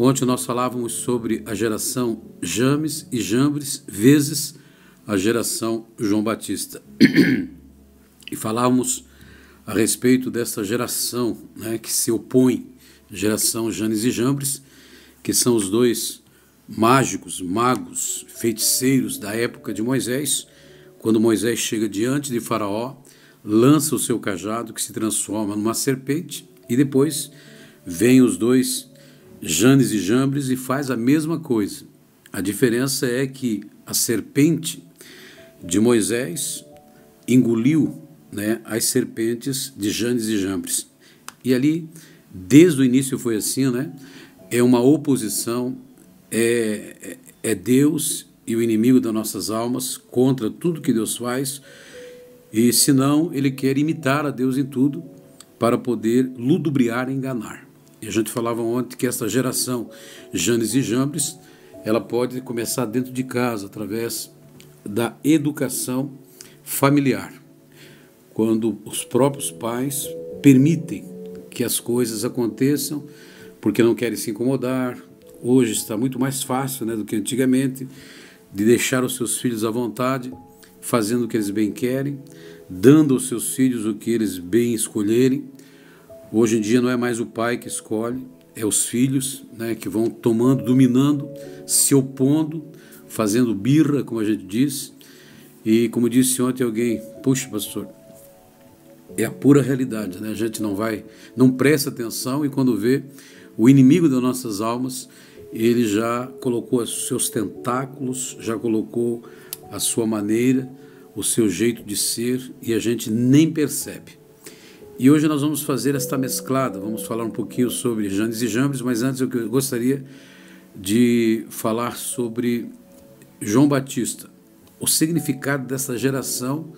Ontem nós falávamos sobre a geração James e Jambres vezes a geração João Batista. E falávamos a respeito dessa geração, né, que se opõe, geração Janes e Jambres, que são os dois magos, feiticeiros da época de Moisés, quando Moisés chega diante de Faraó, lança o seu cajado que se transforma numa serpente e depois vem os dois Janes e Jambres e faz a mesma coisa. A diferença é que a serpente de Moisés engoliu, né, as serpentes de Janes e Jambres. E ali, desde o início foi assim, né? É uma oposição, é Deus e o inimigo das nossas almas contra tudo que Deus faz, e senão ele quer imitar a Deus em tudo para poder ludibriar e enganar. E a gente falava ontem que essa geração Janes e Jambres, ela pode começar dentro de casa, através da educação familiar, quando os próprios pais permitem que as coisas aconteçam, porque não querem se incomodar. Hoje está muito mais fácil, né, do que antigamente, de deixar os seus filhos à vontade, fazendo o que eles bem querem, dando aos seus filhos o que eles bem escolherem. Hoje em dia não é mais o pai que escolhe, é os filhos, né, que vão tomando, dominando, se opondo, fazendo birra, como a gente diz. E como disse ontem alguém, puxa, pastor, é a pura realidade, né? A gente não presta atenção, e quando vê, o inimigo das nossas almas, ele já colocou os seus tentáculos, já colocou a sua maneira, o seu jeito de ser, e a gente nem percebe. E hoje nós vamos fazer esta mesclada, vamos falar um pouquinho sobre Janes e Jambres, mas antes eu gostaria de falar sobre João Batista, o significado dessa geração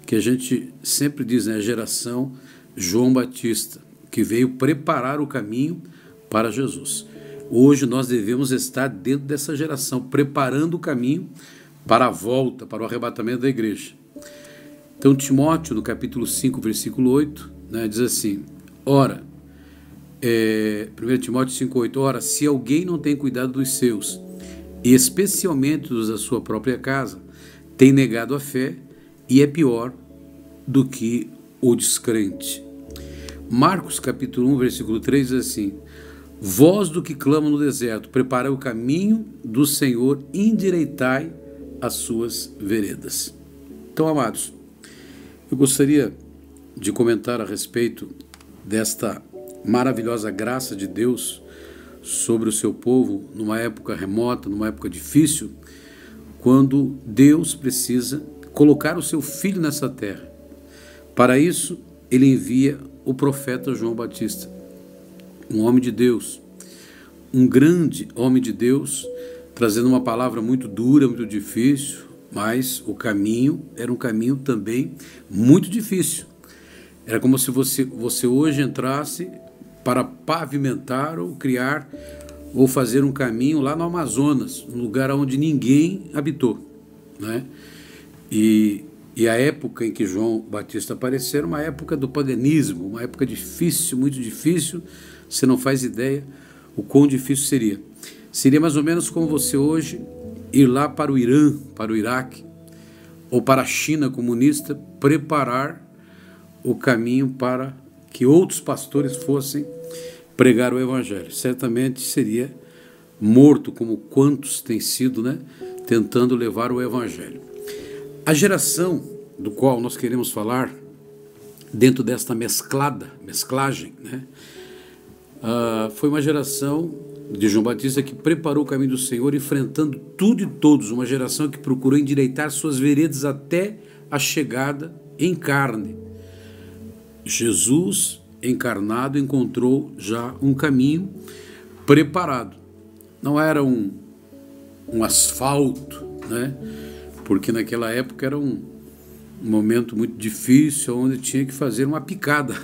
que a gente sempre diz, né, a geração João Batista, que veio preparar o caminho para Jesus. Hoje nós devemos estar dentro dessa geração, preparando o caminho para a volta, para o arrebatamento da igreja. Então Timóteo, no capítulo 5, versículo 8, né, diz assim, 1 Timóteo 5, 8, ora, se alguém não tem cuidado dos seus, e especialmente dos da sua própria casa, tem negado a fé e é pior do que o descrente. Marcos capítulo 1, versículo 3 diz assim, voz do que clama no deserto, preparai o caminho do Senhor, endireitai as suas veredas. Então, amados, eu gostaria de comentar a respeito desta maravilhosa graça de Deus sobre o seu povo numa época remota, numa época difícil, quando Deus precisa colocar o seu filho nessa terra. Para isso, ele envia o profeta João Batista, um homem de Deus, um grande homem de Deus, trazendo uma palavra muito dura, muito difícil, mas o caminho era um caminho também muito difícil. Era como se você hoje entrasse para pavimentar ou criar ou fazer um caminho lá no Amazonas, um lugar onde ninguém habitou, né? E a época em que João Batista apareceu era uma época do paganismo, uma época difícil, muito difícil. Você não faz ideia o quão difícil seria. Seria mais ou menos como você hoje ir lá para o Irã, para o Iraque, ou para a China comunista, preparar o caminho para que outros pastores fossem pregar o evangelho. Certamente seria morto, como quantos têm sido, né, tentando levar o evangelho. A geração do qual nós queremos falar, dentro desta mesclagem, né, foi uma geração de João Batista que preparou o caminho do Senhor, enfrentando tudo e todos, uma geração que procurou endireitar suas veredas até a chegada em carne. Jesus encarnado encontrou já um caminho preparado. Não era um asfalto, né? Porque naquela época era um momento muito difícil, onde tinha que fazer uma picada,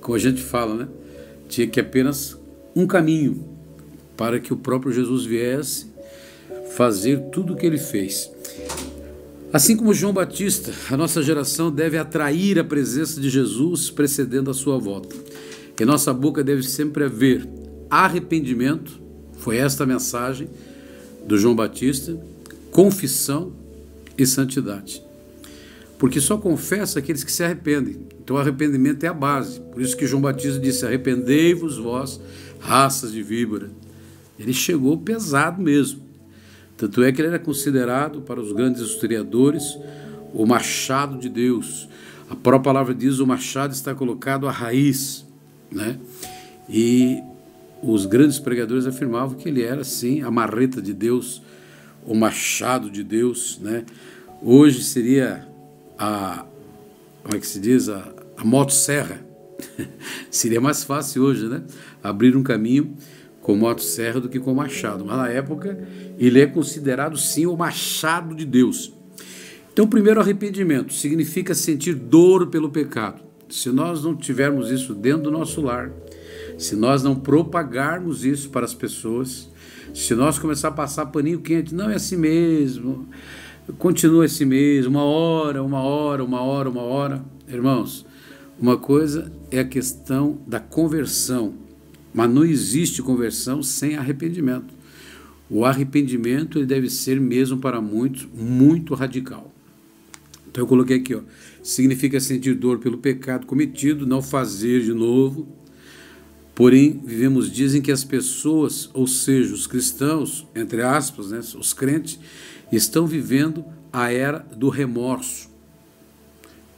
como a gente fala, né? Tinha que apenas um caminho para que o próprio Jesus viesse fazer tudo o que ele fez. Assim como João Batista, a nossa geração deve atrair a presença de Jesus precedendo a sua volta. Em nossa boca deve sempre haver arrependimento, Foi esta a mensagem do João Batista: confissão e santidade. Porque só confessa aqueles que se arrependem. Então o arrependimento é a base. Por isso que João Batista disse: arrependei-vos vós, raças de víbora. Ele chegou pesado mesmo. Tanto é que ele era considerado, para os grandes historiadores, o machado de Deus. A própria palavra diz: o machado está colocado à raiz, né? E os grandes pregadores afirmavam que ele era, sim, a marreta de Deus, o machado de Deus, né? Hoje seria como é que se diz? A motosserra. Seria mais fácil hoje, né? Abrir um caminho com motosserra do que com machado. Mas na época ele é considerado, sim, o machado de Deus. Então, primeiro, arrependimento significa sentir dor pelo pecado. Se nós não tivermos isso dentro do nosso lar, se nós não propagarmos isso para as pessoas, se nós começar a passar paninho quente, não é assim mesmo, continua assim mesmo, uma hora, irmãos, uma coisa é a questão da conversão, mas não existe conversão sem arrependimento. O arrependimento ele deve ser mesmo para muitos muito radical. Então eu coloquei aqui, significa sentir dor pelo pecado cometido, não fazer de novo. Porém, vivemos dias em que as pessoas, ou seja, os cristãos, entre aspas, né, os crentes, estão vivendo a era do remorso,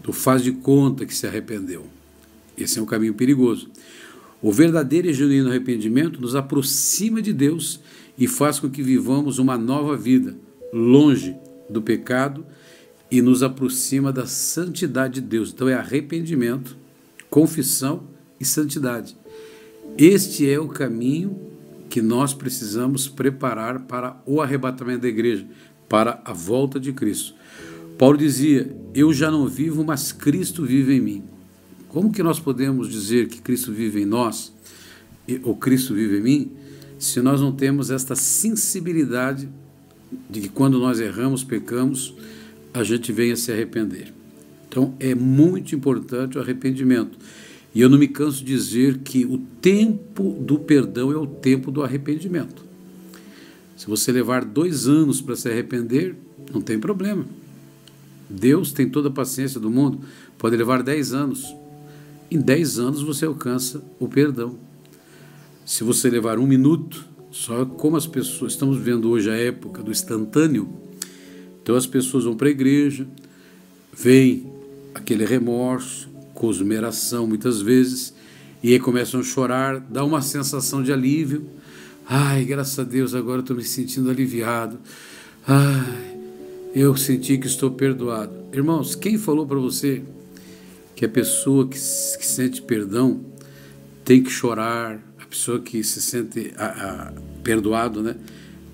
do faz de conta que se arrependeu. Esse é um caminho perigoso. O verdadeiro e genuíno arrependimento nos aproxima de Deus e faz com que vivamos uma nova vida, longe do pecado, e nos aproxima da santidade de Deus. Então é arrependimento, confissão e santidade. Este é o caminho que nós precisamos preparar para o arrebatamento da igreja, para a volta de Cristo. Paulo dizia: eu já não vivo, mas Cristo vive em mim. Como que nós podemos dizer que Cristo vive em nós, ou Cristo vive em mim, se nós não temos esta sensibilidade de que quando nós erramos, pecamos, a gente venha se arrepender? Então é muito importante o arrependimento. E eu não me canso de dizer que o tempo do perdão é o tempo do arrependimento. Se você levar 2 anos para se arrepender, não tem problema. Deus tem toda a paciência do mundo, pode levar 10 anos. Em 10 anos você alcança o perdão. Se você levar 1 minuto, só como as pessoas, estamos vivendo hoje a época do instantâneo, então as pessoas vão para a igreja, vem aquele remorso, cosmeração muitas vezes, e aí começam a chorar, dá uma sensação de alívio. Ai, graças a Deus, agora estou me sentindo aliviado. Ai, eu senti que estou perdoado. Irmãos, quem falou para você que a pessoa que sente perdão tem que chorar, a pessoa que se sente perdoado, né,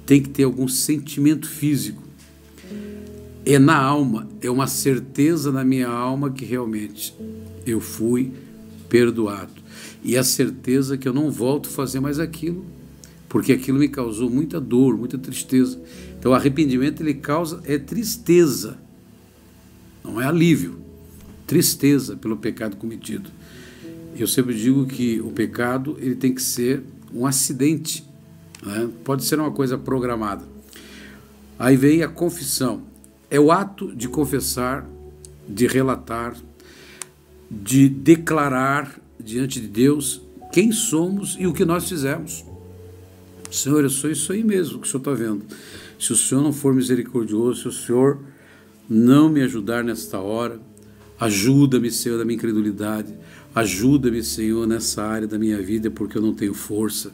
tem que ter algum sentimento físico? É na alma, é uma certeza na minha alma que realmente eu fui perdoado. E a certeza que eu não volto a fazer mais aquilo, porque aquilo me causou muita dor, muita tristeza. Então o arrependimento ele causa tristeza, não é alívio, tristeza pelo pecado cometido. Eu sempre digo que o pecado ele tem que ser um acidente, né? Pode ser uma coisa programada. Aí vem a confissão. É o ato de confessar, de relatar, de declarar diante de Deus quem somos e o que nós fizemos. Senhor, eu sou isso aí mesmo que o Senhor está vendo. Se o Senhor não for misericordioso, se o Senhor não me ajudar nesta hora, ajuda-me, Senhor, da minha incredulidade, ajuda-me, Senhor, nessa área da minha vida, porque eu não tenho força.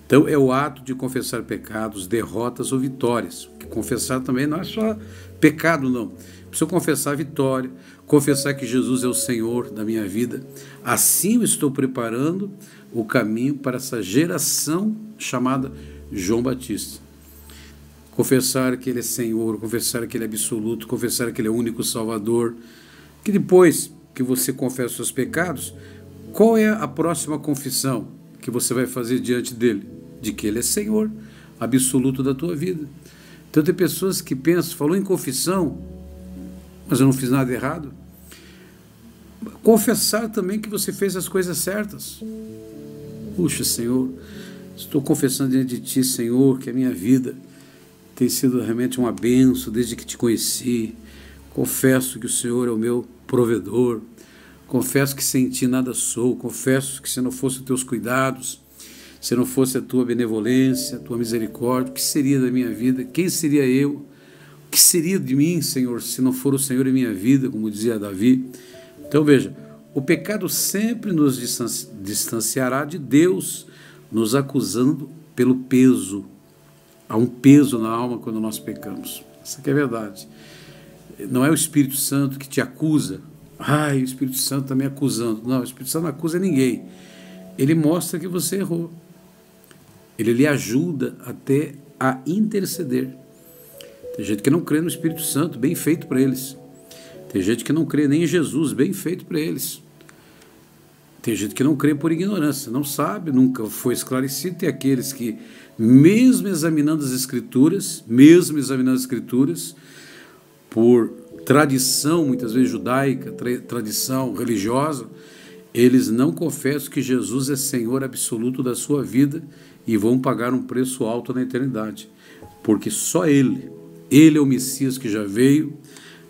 Então é o ato de confessar pecados, derrotas ou vitórias. Porque confessar também não é só pecado, não. Preciso confessar a vitória, confessar que Jesus é o Senhor da minha vida. Assim eu estou preparando o caminho para essa geração chamada João Batista. Confessar que Ele é Senhor, confessar que Ele é absoluto, confessar que Ele é o único Salvador. Que depois que você confessa os seus pecados, qual é a próxima confissão que você vai fazer diante dele? De que Ele é Senhor absoluto da tua vida. Então tem pessoas que pensam, falou em confissão, mas eu não fiz nada errado. Confessar também que você fez as coisas certas. Puxa, Senhor, Estou confessando diante de Ti, Senhor, que a minha vida tem sido realmente uma bênção desde que Te conheci. Confesso que o Senhor é o meu provedor. Confesso que sem Ti nada sou. Confesso que se não fosse os Teus cuidados, se não fosse a Tua benevolência, a Tua misericórdia, o que seria da minha vida? Quem seria eu? O que seria de mim, Senhor, se não for o Senhor em minha vida, como dizia Davi? Então veja, o pecado sempre nos distanciará de Deus, nos acusando pelo peso. Há um peso na alma quando nós pecamos. Isso aqui é verdade. Não é o Espírito Santo que te acusa. O Espírito Santo está me acusando. Não, o Espírito Santo não acusa ninguém. Ele mostra que você errou. Ele lhe ajuda até a interceder. Tem gente que não crê no Espírito Santo, bem feito para eles. Tem gente que não crê nem em Jesus, bem feito para eles. Tem gente que não crê por ignorância, não sabe, nunca foi esclarecido. Tem aqueles que, mesmo examinando as Escrituras, por tradição, muitas vezes judaica, tradição religiosa, eles não confessam que Jesus é Senhor absoluto da sua vida e vão pagar um preço alto na eternidade. Porque só Ele é o Messias que já veio.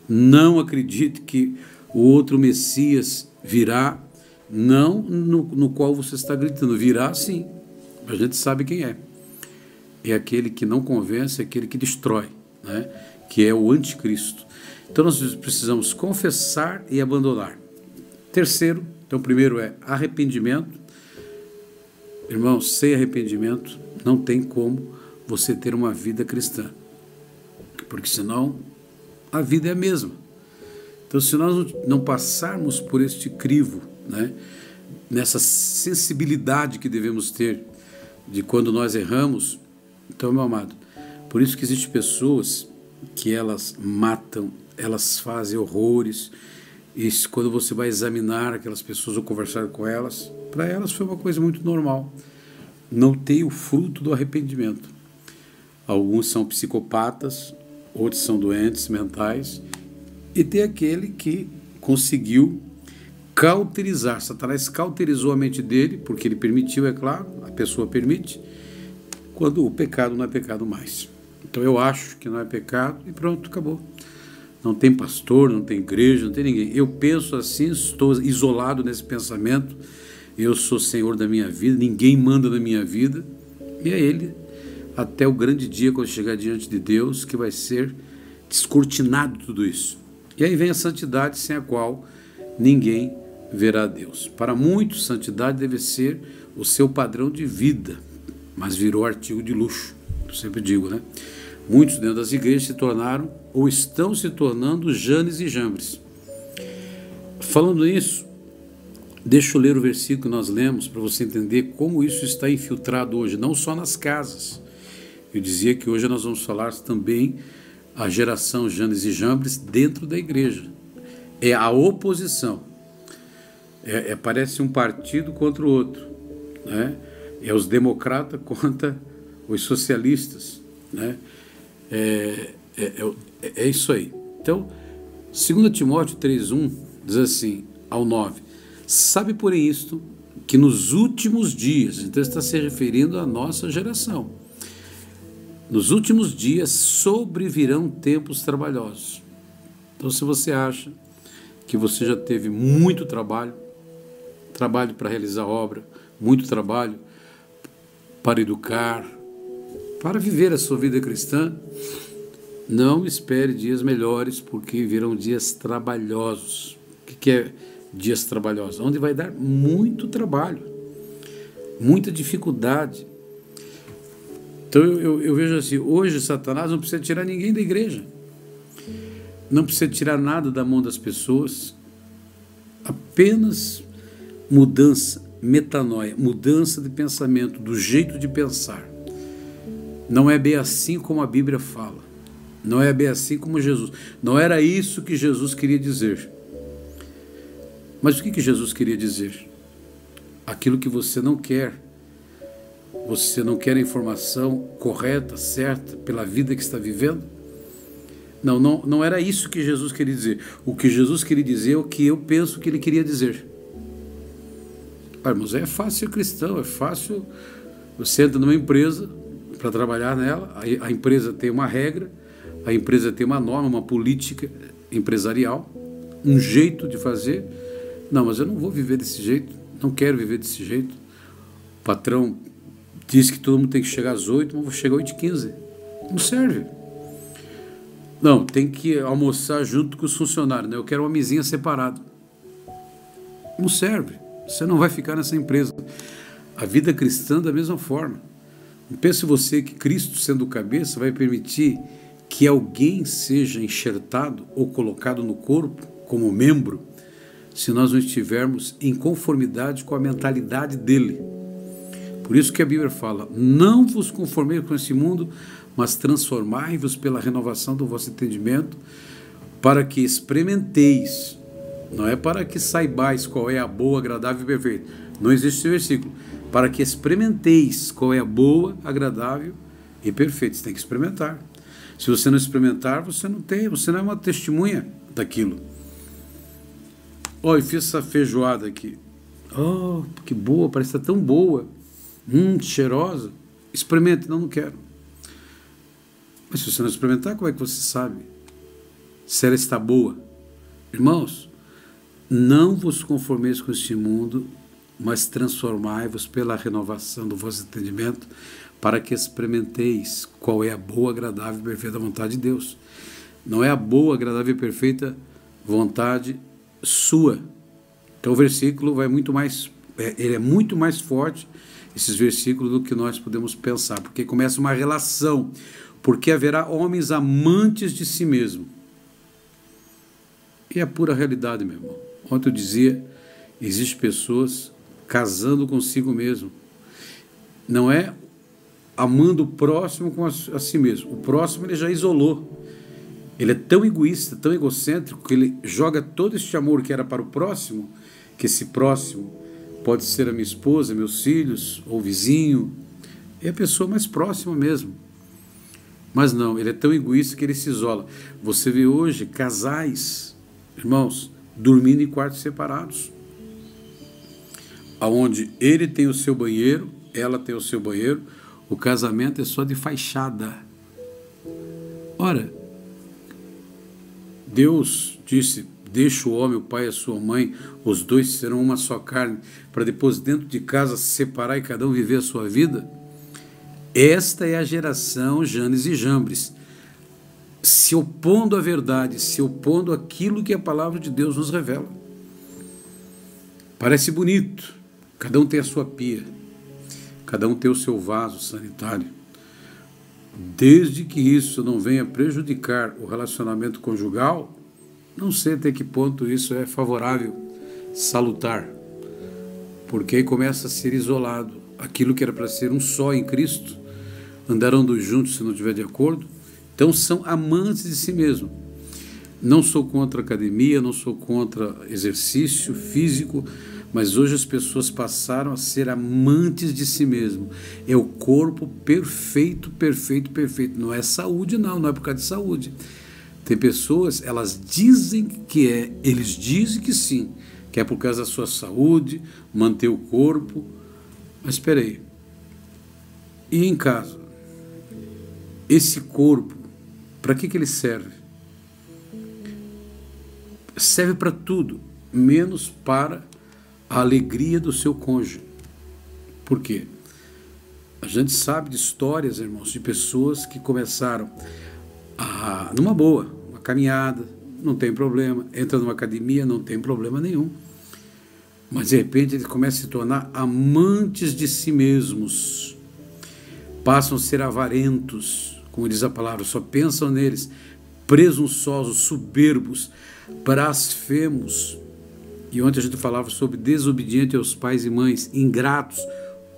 Não acredite que o outro Messias virá, não no qual você está gritando. Virá sim, a gente sabe quem é. É aquele que não convence, é aquele que destrói, né? Que é o anticristo. Então nós precisamos confessar e abandonar. Terceiro, então primeiro é arrependimento. Irmão, sem arrependimento não tem como você ter uma vida cristã, porque senão a vida é a mesma. Então, se nós não passarmos por este crivo, né, nessa sensibilidade que devemos ter de quando nós erramos, então, meu amado, por isso que existem pessoas que elas matam, elas fazem horrores, e quando você vai examinar aquelas pessoas ou conversar com elas, para elas foi uma coisa muito normal. Não tem o fruto do arrependimento. Alguns são psicopatas, outros são doentes mentais, e tem aquele que conseguiu cauterizar. Satanás cauterizou a mente dele, porque ele permitiu, é claro, a pessoa permite, quando o pecado não é pecado mais. Então eu acho que não é pecado e pronto, acabou. Não tem pastor, não tem igreja, não tem ninguém. Eu penso assim, estou isolado nesse pensamento, eu sou senhor da minha vida, ninguém manda na minha vida, e é Ele, até o grande dia, quando chegar diante de Deus, que vai ser descortinado tudo isso. E aí vem a santidade, sem a qual ninguém verá Deus. Para muitos, santidade deve ser o seu padrão de vida, mas virou artigo de luxo, eu sempre digo, né? Muitos dentro das igrejas se tornaram, ou estão se tornando, Janes e Jambres. Falando nisso, deixa eu ler o versículo que nós lemos, para você entender como isso está infiltrado hoje, não só nas casas. Eu dizia que hoje nós vamos falar também a geração Janes e Jambres dentro da igreja. É a oposição. Parece um partido contra o outro, né? É os democratas contra os socialistas, né? É isso aí. Então, 2 Timóteo 3,1 diz assim, ao 9, sabe, porém, isto, que nos últimos dias, então está se referindo à nossa geração, nos últimos dias sobrevirão tempos trabalhosos. Então, se você acha que você já teve muito trabalho para realizar obra, muito trabalho para educar, para viver a sua vida cristã, não espere dias melhores, porque virão dias trabalhosos. O que é dias trabalhosos? Onde vai dar muito trabalho, muita dificuldade. Então eu vejo assim, hoje Satanás não precisa tirar ninguém da igreja, não precisa tirar nada da mão das pessoas, apenas mudança, metanoia, mudança de pensamento, do jeito de pensar. Não é bem assim como a Bíblia fala, não é bem assim como Jesus, não era isso que Jesus queria dizer. Mas o que Jesus queria dizer? Aquilo que você não quer a informação correta, certa, pela vida que está vivendo? Não era isso que Jesus queria dizer. O que Jesus queria dizer é o que eu penso que ele queria dizer. Irmãos, é fácil ser cristão, é fácil Você entra numa empresa para trabalhar nela, a empresa tem uma regra, a empresa tem uma norma, uma política empresarial, um jeito de fazer. Não, mas eu não vou viver desse jeito, não quero viver desse jeito. O patrão diz que todo mundo tem que chegar às 8, mas eu vou chegar às 8h15. Não serve. Não, tem que almoçar junto com os funcionários, né? Eu quero uma mesinha separada. Não serve. Você não vai ficar nessa empresa. A vida cristã da mesma forma. Não pense você que Cristo, sendo o cabeça, vai permitir que alguém seja enxertado ou colocado no corpo como membro, se nós não estivermos em conformidade com a mentalidade dele. Por isso que a Bíblia fala: não vos conformeis com esse mundo, mas transformai-vos pela renovação do vosso entendimento, para que experimenteis. Não é para que saibais qual é a boa, agradável e perfeita. Não existe esse versículo. Para que experimenteis qual é a boa, agradável e perfeita. Você tem que experimentar. Se você não experimentar, você não é uma testemunha daquilo. Eu fiz essa feijoada aqui. Oh, que boa, parece estar tão boa. Cheirosa. Experimente. Não quero. Mas se você não experimentar, como é que você sabe se ela está boa? Irmãos, não vos conformeis com este mundo, mas transformai-vos pela renovação do vosso entendimento, para que experimenteis qual é a boa, agradável e perfeita vontade de Deus. Não é a boa, agradável e perfeita vontade sua. Então o versículo vai muito mais, ele é muito mais forte, esses versículos, do que nós podemos pensar, porque começa uma relação, porque haverá homens amantes de si mesmo. E é a pura realidade, meu irmão. Ontem eu dizia, existem pessoas casando consigo mesmo. Não é amando o próximo com a si mesmo. O próximo ele já isolou. Ele é tão egoísta, tão egocêntrico, que ele joga todo este amor que era para o próximo, que esse próximo pode ser a minha esposa, meus filhos, ou vizinho, é a pessoa mais próxima mesmo. Mas não, ele é tão egoísta que ele se isola. Você vê hoje casais, irmãos, dormindo em quartos separados, aonde ele tem o seu banheiro, ela tem o seu banheiro, o casamento é só de fachada. Ora, Deus disse: deixa o homem, o pai e a sua mãe, os dois serão uma só carne, para depois dentro de casa se separar e cada um viver a sua vida. Esta é a geração Janes e Jambres, se opondo à verdade, se opondo àquilo que a palavra de Deus nos revela. Parece bonito, cada um tem a sua pia, cada um tem o seu vaso sanitário, desde que isso não venha prejudicar o relacionamento conjugal. Não sei até que ponto isso é favorável, salutar, porque aí começa a ser isolado. Aquilo que era para ser um só em Cristo, andarão dois juntos se não estiver de acordo. Então são amantes de si mesmo. Não sou contra academia, não sou contra exercício físico, mas hoje as pessoas passaram a ser amantes de si mesmo. É o corpo perfeito, perfeito, perfeito. Não é saúde, não é por causa de saúde. Tem pessoas, elas dizem que é, eles dizem que sim, que é por causa da sua saúde, manter o corpo. Mas espera aí. E em casa? Esse corpo, para que ele serve? Serve para tudo, menos para a alegria do seu cônjuge. Por quê? A gente sabe de histórias, irmãos, de pessoas que começaram numa boa, uma caminhada, não tem problema, entra numa academia, não tem problema nenhum. Mas de repente eles começam a se tornar amantes de si mesmos, passam a ser avarentos, como diz a palavra, só pensam neles, presunçosos, soberbos, blasfemos. E ontem a gente falava sobre desobediente aos pais e mães, ingratos,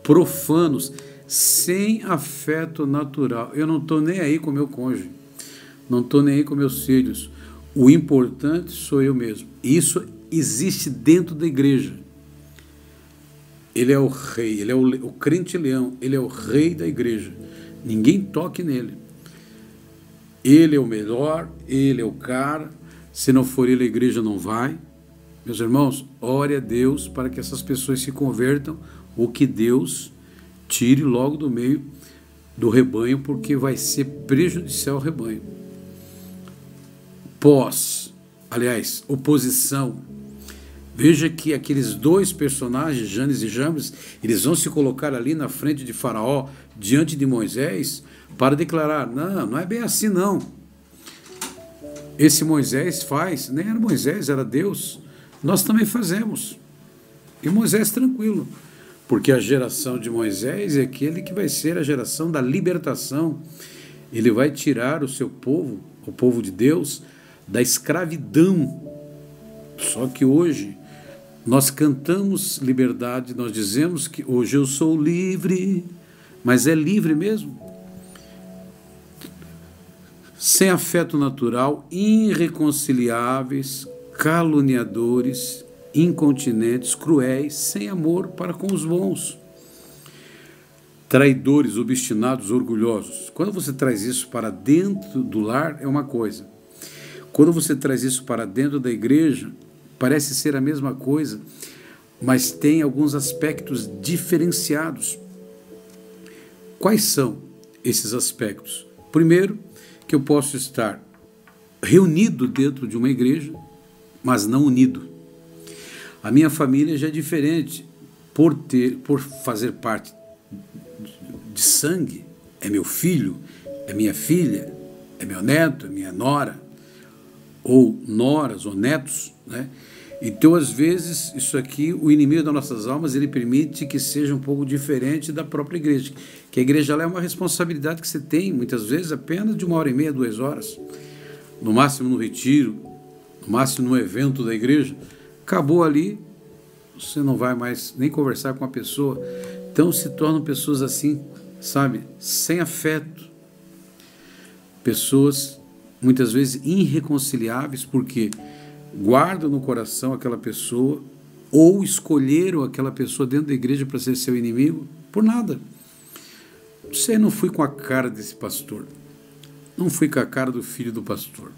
profanos, sem afeto natural. Eu não estou nem aí com o meu cônjuge, não estou nem aí com meus filhos. O importante sou eu mesmo. Isso existe dentro da igreja. Ele é o rei, ele é o crente leão, ele é o rei da igreja. Ninguém toque nele. Ele é o melhor, ele é o cara. Se não for ele, a igreja não vai. Meus irmãos, ore a Deus para que essas pessoas se convertam, o que Deus tire logo do meio do rebanho, porque vai ser prejudicial ao rebanho. Oposição. Veja que aqueles dois personagens, Janes e Jambres, eles vão se colocar ali na frente de Faraó, diante de Moisés, para declarar: não é bem assim não. Esse Moisés faz, nem era Moisés, era Deus. Nós também fazemos. E Moisés tranquilo, porque a geração de Moisés é aquele que vai ser a geração da libertação. Ele vai tirar o seu povo, o povo de Deus, da escravidão. Só que hoje nós cantamos liberdade, nós dizemos que hoje eu sou livre, mas é livre mesmo? Sem afeto natural, irreconciliáveis, caluniadores, incontinentes, cruéis, sem amor para com os bons, traidores, obstinados, orgulhosos. Quando você traz isso para dentro do lar, é uma coisa. Quando você traz isso para dentro da igreja, parece ser a mesma coisa, mas tem alguns aspectos diferenciados. Quais são esses aspectos? Primeiro, que eu posso estar reunido dentro de uma igreja, mas não unido. A minha família já é diferente, por fazer parte de sangue. É meu filho, é minha filha, é meu neto, é minha nora, ou noras ou netos, né? Então, às vezes, isso aqui, o inimigo das nossas almas, ele permite que seja um pouco diferente da própria igreja. Que a igreja ela é uma responsabilidade que você tem, muitas vezes, apenas de 1h30, 2 horas. No máximo no retiro, no máximo no evento da igreja. Acabou ali, você não vai mais nem conversar com a pessoa. Então, se tornam pessoas assim, sabe, sem afeto. Pessoas, muitas vezes, irreconciliáveis, porque guardam no coração aquela pessoa ou escolheram aquela pessoa dentro da igreja para ser seu inimigo por nada. Você não fui com a cara desse pastor, não fui com a cara do filho do pastor,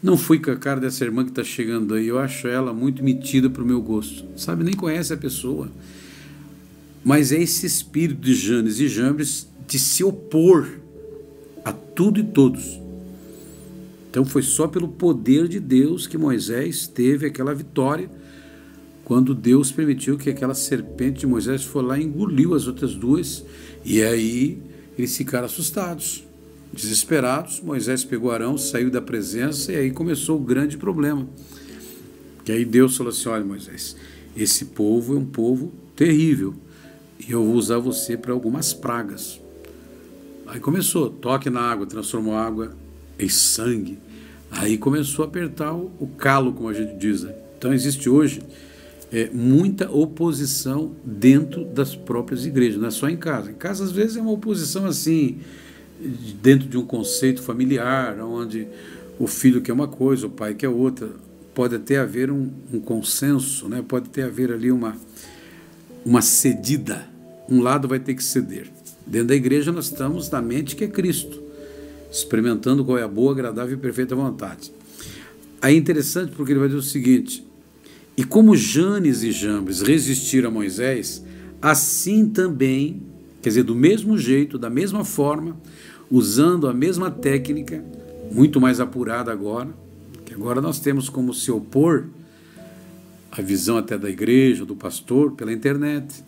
não fui com a cara dessa irmã que está chegando aí, eu acho ela muito metida para o meu gosto, sabe, nem conhece a pessoa, mas é esse espírito de Janes e Jambres de se opor a tudo e todos. Então foi só pelo poder de Deus que Moisés teve aquela vitória, quando Deus permitiu que aquela serpente de Moisés foi lá e engoliu as outras duas, e aí eles ficaram assustados, desesperados. Moisés pegou Arão, saiu da presença, e aí começou o grande problema. Que aí Deus falou assim: olha, Moisés, esse povo é um povo terrível, e eu vou usar você para algumas pragas. Aí começou, toque na água, transformou a água em sangue. Aí começou a apertar o calo, como a gente diz, né? Então existe hoje muita oposição dentro das próprias igrejas, não é só em casa. Em casa, às vezes, é uma oposição assim, dentro de um conceito familiar, onde o filho quer uma coisa, o pai quer outra. Pode até haver um consenso, né? Pode até haver ali uma cedida. Um lado vai ter que ceder. Dentro da igreja nós estamos na mente que é Cristo, experimentando qual é a boa, agradável e perfeita vontade. Aí é interessante porque ele vai dizer o seguinte: e como Janes e Jambres resistiram a Moisés, assim também, quer dizer, do mesmo jeito, da mesma forma, usando a mesma técnica, muito mais apurada agora, que agora nós temos como se opor a visão até da igreja, do pastor, pela internet,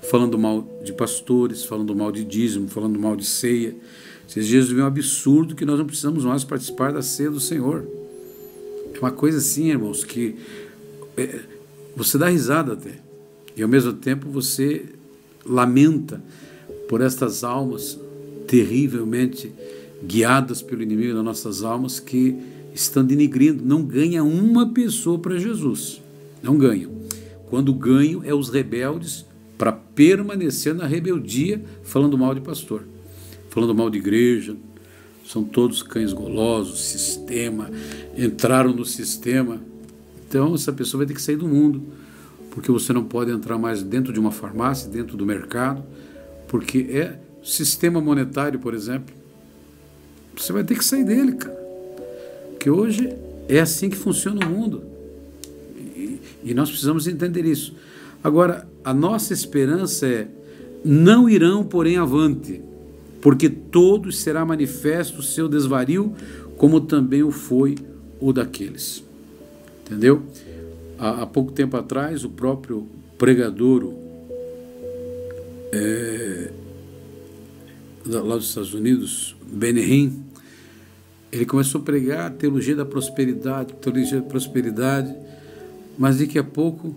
falando mal de pastores, falando mal de dízimo, falando mal de ceia. Esses dias eu vi um absurdo que nós não precisamos mais participar da ceia do Senhor. É uma coisa assim, irmãos, que você dá risada até, e ao mesmo tempo você lamenta por estas almas terrivelmente guiadas pelo inimigo das nossas almas, que estão denigrindo. Não ganha uma pessoa para Jesus, não ganham. Quando ganham é os rebeldes, para permanecer na rebeldia, falando mal de pastor, falando mal de igreja. São todos cães golosos, sistema, entraram no sistema. Então essa pessoa vai ter que sair do mundo, porque você não pode entrar mais dentro de uma farmácia, dentro do mercado, porque é sistema monetário, por exemplo. Você vai ter que sair dele, cara, porque hoje é assim que funciona o mundo, e nós precisamos entender isso. Agora, a nossa esperança é Não irão, porém, avante, porque todos será manifesto o seu desvario, como também o foi o daqueles. Entendeu? Há pouco tempo atrás, o próprio pregador lá dos Estados Unidos, Benny, ele começou a pregar a teologia da prosperidade, mas daqui a pouco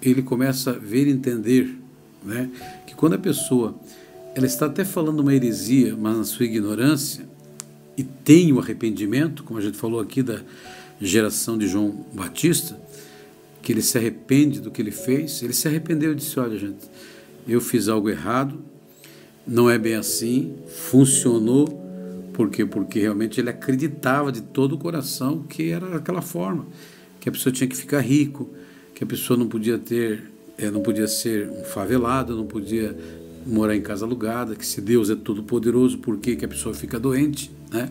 ele começa a ver e entender, né, que quando a pessoa ela está até falando uma heresia, mas na sua ignorância, e tem o arrependimento, como a gente falou aqui da geração de João Batista, que ele se arrepende do que ele fez, ele se arrependeu e disse: olha, gente, eu fiz algo errado, não é bem assim, funcionou, por quê? Porque realmente ele acreditava de todo o coração que era aquela forma, que a pessoa tinha que ficar rico, que a pessoa não podia ser um favelado, não podia morar em casa alugada, que se Deus é todo poderoso, por que a pessoa fica doente, né?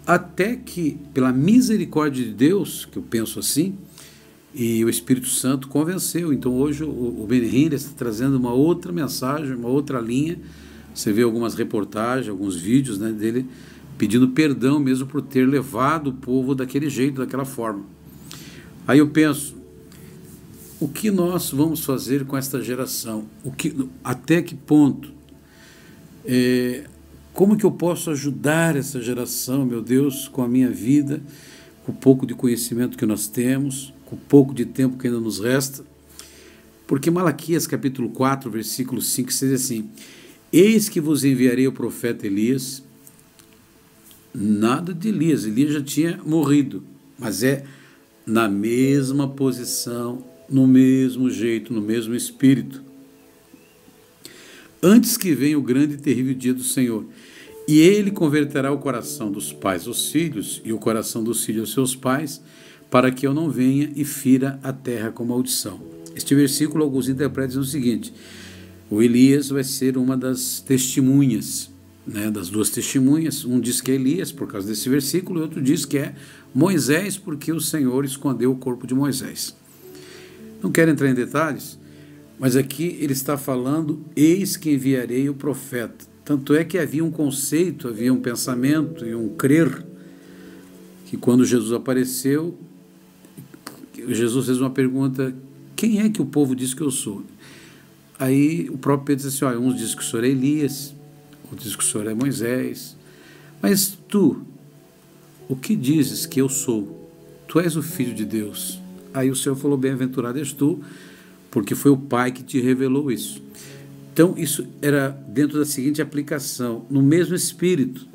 Até que, pela misericórdia de Deus, que eu penso assim, e o Espírito Santo convenceu. Então hoje o Benny está trazendo uma outra mensagem, uma outra linha. Você vê algumas reportagens, alguns vídeos, né, dele pedindo perdão mesmo por ter levado o povo daquele jeito, daquela forma. Aí eu penso, o que nós vamos fazer com esta geração? Até que ponto? Como que eu posso ajudar essa geração, meu Deus, com a minha vida, com o pouco de conhecimento que nós temos, com o pouco de tempo que ainda nos resta? Porque Malaquias capítulo 4, versículo 5, diz assim: eis que vos enviarei o profeta Elias. Nada de Elias já tinha morrido, mas é na mesma posição, no mesmo jeito, no mesmo espírito. Antes que venha o grande e terrível dia do Senhor, e ele converterá o coração dos pais aos filhos, e o coração dos filhos aos seus pais, para que eu não venha e fira a terra com maldição. Este versículo, alguns interpretam o seguinte: o Elias vai ser uma das testemunhas, né, das duas testemunhas. Um diz que é Elias, por causa desse versículo, e outro diz que é Moisés, porque o Senhor escondeu o corpo de Moisés. Não quero entrar em detalhes, mas aqui ele está falando: eis que enviarei o profeta. Tanto é que havia um conceito, havia um pensamento e um crer, que quando Jesus apareceu, Jesus fez uma pergunta: quem é que o povo diz que eu sou? Aí o próprio Pedro disse assim: olha, uns dizem que o senhor é Elias, outros dizem que o senhor é Moisés, mas tu, o que dizes que eu sou? Tu és o Filho de Deus. Aí o Senhor falou: bem-aventurado és tu, porque foi o Pai que te revelou isso. Então isso era dentro da seguinte aplicação, no mesmo espírito.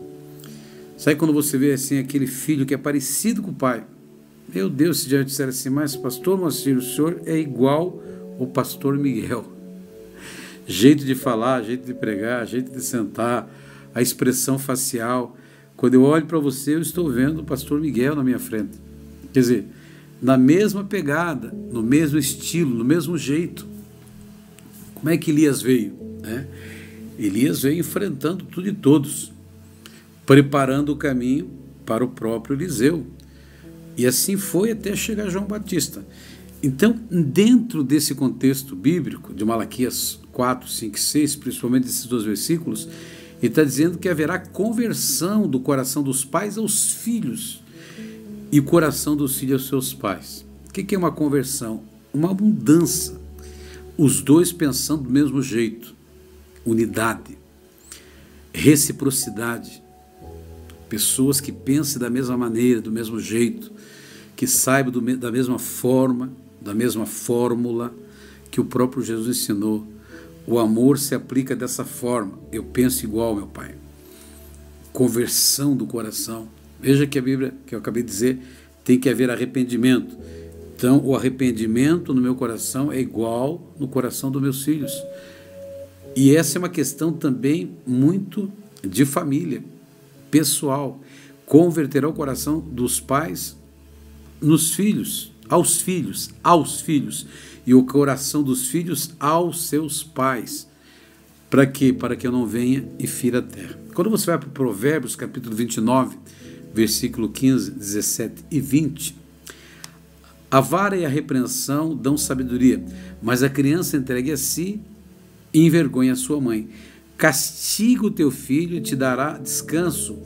Sabe quando você vê assim aquele filho que é parecido com o pai? Meu Deus, se já disseram assim: mas pastor Moacir, o senhor é igual ao pastor Miguel. Jeito de falar, jeito de pregar, jeito de sentar, a expressão facial. Quando eu olho para você, eu estou vendo o pastor Miguel na minha frente. Quer dizer, na mesma pegada, no mesmo estilo, no mesmo jeito. Como é que Elias veio, né? Elias veio enfrentando tudo e todos, preparando o caminho para o próprio Eliseu. E assim foi até chegar João Batista. Então, dentro desse contexto bíblico, de Malaquias 4, 5 e 6, principalmente esses dois versículos, ele está dizendo que haverá conversão do coração dos pais aos filhos e o coração dos filhos aos seus pais. O que é uma conversão? Uma mudança. Os dois pensando do mesmo jeito. Unidade. Reciprocidade. Pessoas que pensem da mesma maneira, do mesmo jeito, que saibam da mesma forma, da mesma fórmula que o próprio Jesus ensinou. O amor se aplica dessa forma: eu penso igual, meu Pai. Conversão do coração. Veja que a Bíblia, que eu acabei de dizer, tem que haver arrependimento. Então, o arrependimento no meu coração é igual no coração dos meus filhos. E essa é uma questão também muito de família, pessoal. Converterá o coração dos pais nos filhos, aos filhos, e o coração dos filhos aos seus pais. Para quê? Para que eu não venha e fira a terra. Quando você vai para Provérbios, capítulo 29, versículo 15, 17 e 20, a vara e a repreensão dão sabedoria, mas a criança entregue a si envergonhe a sua mãe. Castiga o teu filho e te dará descanso,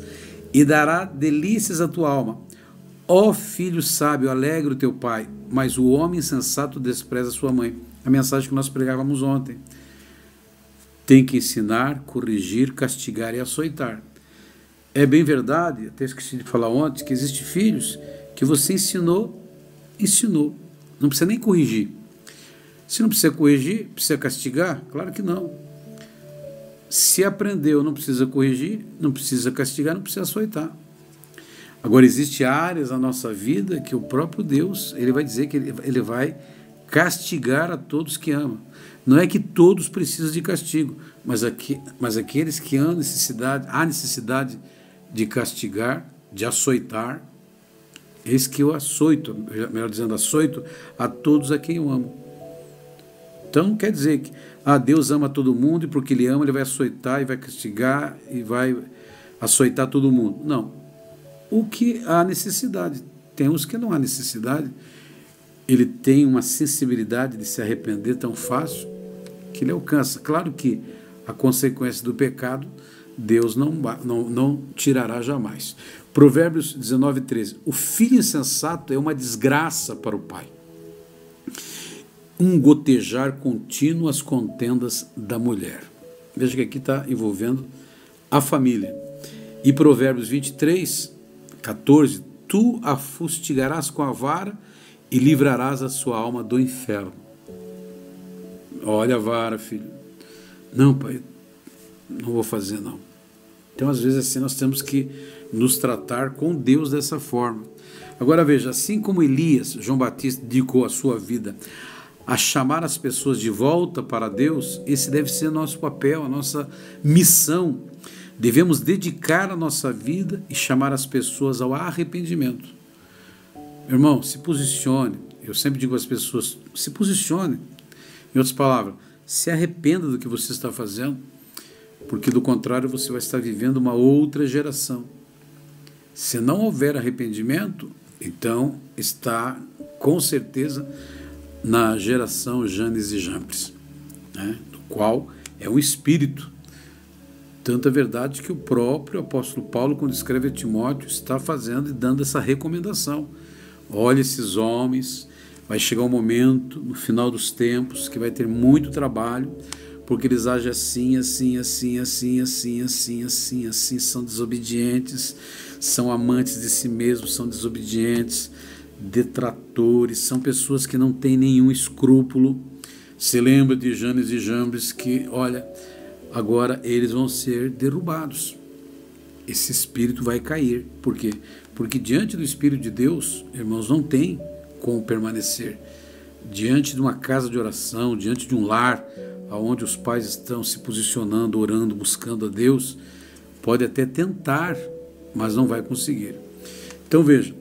e dará delícias à tua alma. Ó filho sábio, alegra o teu pai, mas o homem insensato despreza a sua mãe. A mensagem que nós pregávamos ontem. Tem que ensinar, corrigir, castigar e açoitar. É bem verdade, até esqueci de falar ontem, que existem filhos que você ensinou. Não precisa nem corrigir. Se não precisa corrigir, precisa castigar? Claro que não. Se aprendeu, não precisa corrigir, não precisa castigar, não precisa açoitar. Agora, existem áreas na nossa vida que o próprio Deus, ele vai dizer que ele vai castigar a todos que ama. Não é que todos precisam de castigo, mas aqueles que há necessidade de castigar, de açoitar, eis que eu açoito, melhor dizendo, açoito a todos a quem eu amo. Então não quer dizer que Deus ama todo mundo e porque ele ama ele vai açoitar e vai castigar e vai açoitar todo mundo. Não. O que há necessidade. Tem uns que não há necessidade. Ele tem uma sensibilidade de se arrepender tão fácil que ele alcança. Claro que a consequência do pecado Deus não tirará jamais. Provérbios 19:13. O filho insensato é uma desgraça para o pai. Um gotejar contínuo às contendas da mulher. Veja que aqui está envolvendo a família. E Provérbios 23:14. Tu a fustigarás com a vara e livrarás a sua alma do inferno. Olha a vara, filho. Não, pai, não vou fazer, não. Então, às vezes, assim, nós temos que nos tratar com Deus dessa forma. Agora, veja, assim como Elias, João Batista, dedicou a sua vida a chamar as pessoas de volta para Deus, esse deve ser nosso papel, a nossa missão. Devemos dedicar a nossa vida e chamar as pessoas ao arrependimento. Irmão, se posicione. Eu sempre digo às pessoas, se posicione. Em outras palavras, se arrependa do que você está fazendo, porque do contrário você vai estar vivendo uma outra geração. Se não houver arrependimento, então está com certeza na geração Janes e Jambres, né? Do qual é um espírito. Tanta verdade que o próprio apóstolo Paulo, quando escreve a Timóteo, está fazendo e dando essa recomendação. Olha esses homens, vai chegar um momento, no final dos tempos, que vai ter muito trabalho, porque eles agem assim, são desobedientes, são amantes de si mesmos, são desobedientes, detratores, são pessoas que não têm nenhum escrúpulo. Se lembra de Janes e Jambres que, olha, agora eles vão ser derrubados. Esse espírito vai cair. Por quê? Porque diante do Espírito de Deus, irmãos, não tem como permanecer. Diante de uma casa de oração, diante de um lar, onde os pais estão se posicionando, orando, buscando a Deus, pode até tentar, mas não vai conseguir. Então veja,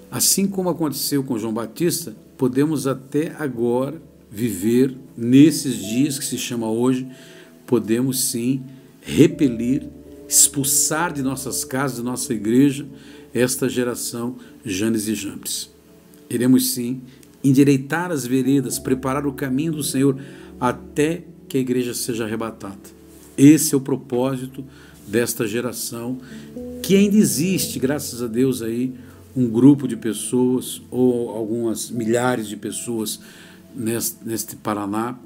assim como aconteceu com João Batista, podemos até agora viver nesses dias que se chama hoje, podemos sim repelir, expulsar de nossas casas, de nossa igreja, esta geração Janes e Jambres. Iremos sim endireitar as veredas, preparar o caminho do Senhor até que a igreja seja arrebatada. Esse é o propósito desta geração, que ainda existe, graças a Deus, aí, um grupo de pessoas, ou algumas milhares de pessoas neste Paraná,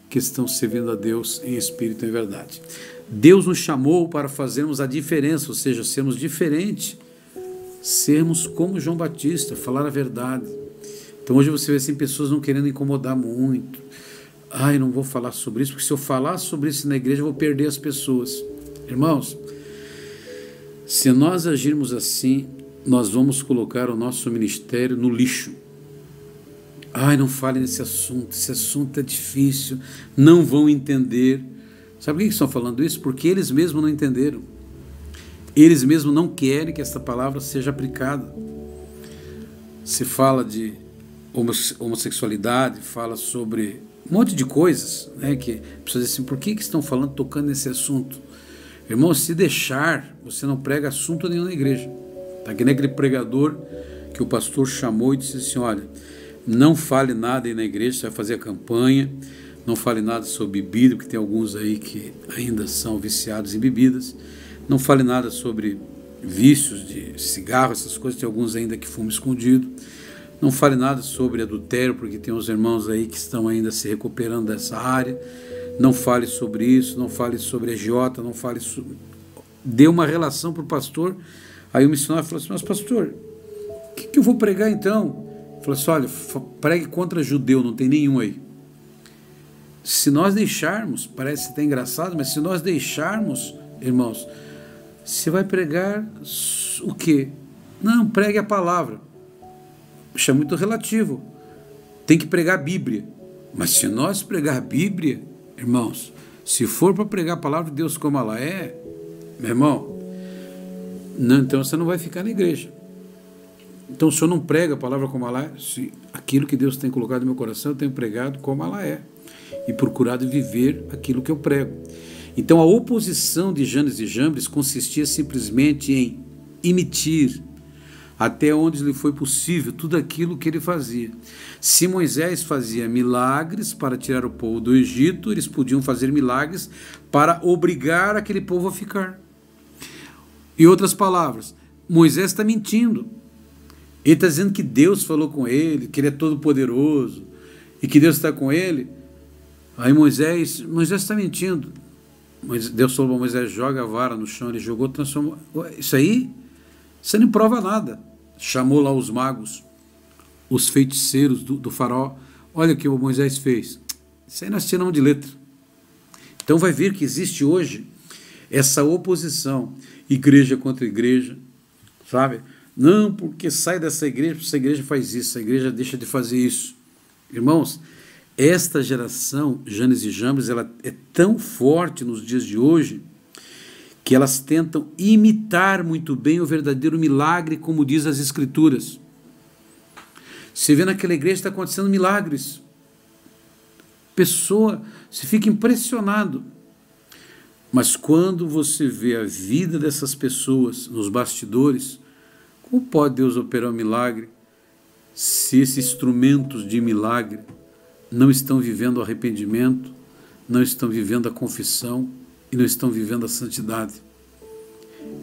que estão servindo a Deus em espírito e em verdade. Deus nos chamou para fazermos a diferença, ou seja, sermos diferentes, sermos como João Batista, falar a verdade. Então hoje você vê assim, pessoas não querendo incomodar muito. Eu não vou falar sobre isso, porque se eu falar sobre isso na igreja eu vou perder as pessoas. Irmãos, se nós agirmos assim, nós vamos colocar o nosso ministério no lixo. Não fale nesse assunto, esse assunto é difícil, não vão entender. Sabe por que estão falando isso? Porque eles mesmos não entenderam. Eles mesmos não querem que esta palavra seja aplicada. Se fala de homossexualidade, fala sobre um monte de coisas, né, que pessoas dizem assim, por que estão falando, tocando nesse assunto? Irmão, se deixar, você não prega assunto nenhum na igreja. Tá que nem aquele pregador que o pastor chamou e disse assim, olha, não fale nada aí na igreja, você vai fazer a campanha, Não fale nada sobre bebida, porque tem alguns aí que ainda são viciados em bebidas. Não fale nada sobre vícios de cigarro, essas coisas, tem alguns ainda que fumam escondido. Não fale nada sobre adultério, porque tem uns irmãos aí que estão ainda se recuperando dessa área. Não fale sobre isso, não fale sobre agiota, não fale sobre... Dê uma relação para o pastor. Aí o missionário falou assim, mas pastor, o que eu vou pregar então? Ele falou assim, olha, pregue contra judeu, não tem nenhum aí. Se nós deixarmos, parece até engraçado, mas se nós deixarmos, irmãos, você vai pregar o quê? Não, pregue a palavra. Isso é muito relativo. Tem que pregar a Bíblia. Mas se nós pregar a Bíblia, irmãos, se for para pregar a palavra de Deus como ela é, meu irmão, não, então você não vai ficar na igreja. Então o senhor não prega a palavra como ela é. Se aquilo que Deus tem colocado no meu coração, eu tenho pregado como ela é. E procurado viver aquilo que eu prego. Então a oposição de Janes e Jambres consistia simplesmente em imitir, até onde lhe foi possível, tudo aquilo que ele fazia. Se Moisés fazia milagres para tirar o povo do Egito, eles podiam fazer milagres para obrigar aquele povo a ficar. Em outras palavras, Moisés está mentindo. Ele está dizendo que Deus falou com ele, que ele é todo poderoso, e que Deus está com ele. Aí Moisés está mentindo. Deus falou para Moisés, joga a vara no chão, ele jogou, transformou. Isso aí, você não prova nada. Chamou lá os magos, os feiticeiros do faraó. Olha o que o Moisés fez. Isso aí nós tiramos de letra. Então vai ver que existe hoje essa oposição, igreja contra igreja, sabe? Não, porque sai dessa igreja, essa igreja faz isso, essa igreja deixa de fazer isso. Irmãos, esta geração, Janes e Jambres, ela é tão forte nos dias de hoje que elas tentam imitar muito bem o verdadeiro milagre, como diz as Escrituras. Você vê naquela igreja está acontecendo milagres. Pessoa, você fica impressionado. Mas quando você vê a vida dessas pessoas nos bastidores, como pode Deus operar um milagre se esses instrumentos de milagre não estão vivendo o arrependimento, não estão vivendo a confissão e não estão vivendo a santidade?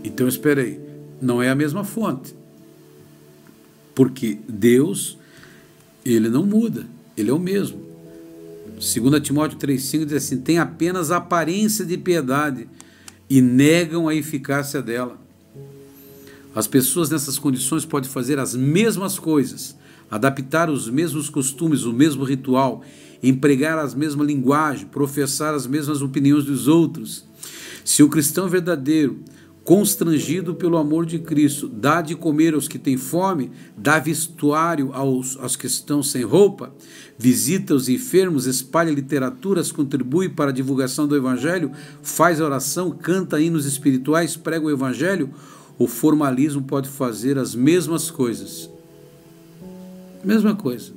Então, espera aí, não é a mesma fonte. Porque Deus, ele não muda, ele é o mesmo. 2 Timóteo 3,5 diz assim, tem apenas a aparência de piedade e negam a eficácia dela. As pessoas nessas condições podem fazer as mesmas coisas, adaptar os mesmos costumes, o mesmo ritual, empregar a mesma linguagem, professar as mesmas opiniões dos outros. Se o cristão verdadeiro, constrangido pelo amor de Cristo, dá de comer aos que têm fome, dá vestuário aos que estão sem roupa, visita os enfermos, espalha literaturas, contribui para a divulgação do Evangelho, faz oração, canta hinos espirituais, prega o Evangelho, o formalismo pode fazer as mesmas coisas. Mesma coisa.